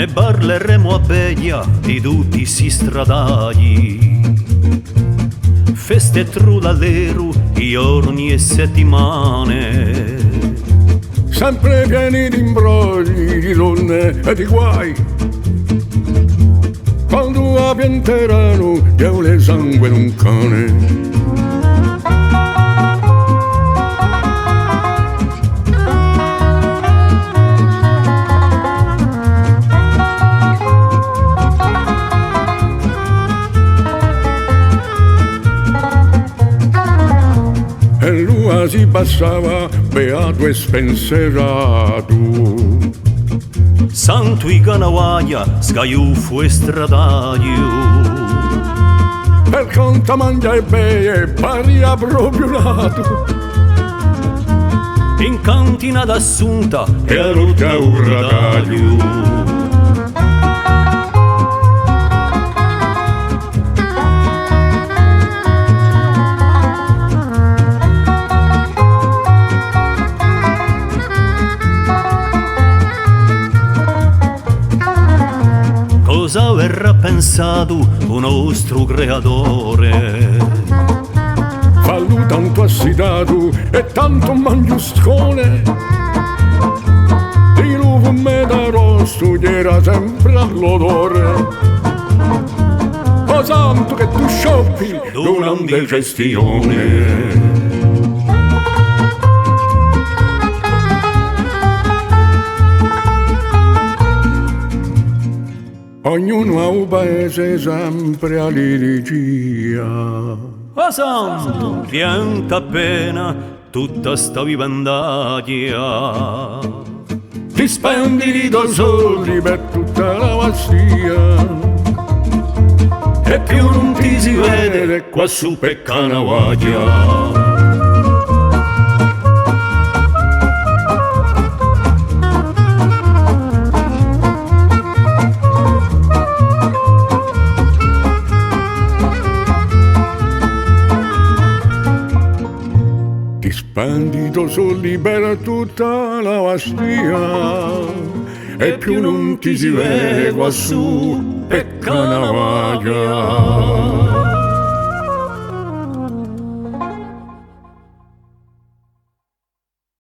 ne parleremo a veglia di tutti sti stradagli. Feste trulaleru, giorni e settimane, sempre pieni di imbrogli, di donne e di guai. Quando pianteranno le sangue d'un cane. E lui si passava beato e spensierato. santo i canavaglia, scaiuffo e stradaglio. Per conta mangia e beve, paria proprio lato. In cantina d'assunta e a rotta un radaglio. Cosa verrà pensato un nostro creatore? Fallo tanto assidato e tanto mangiuscone. Di lupo da rosso gli era sempre l'odore. O santo che tu scioppi durante gestione. Ognuno ha un paese sempre a liturgia. A santo, pianta appena tutta sta vivandaglia. Ti spendi di soldi per tutta la vastia. E più non ti si vede qua su per Canavaglia. Spandito soldi per tutta la vastia e più non ti si vede qua su per Canavaglia.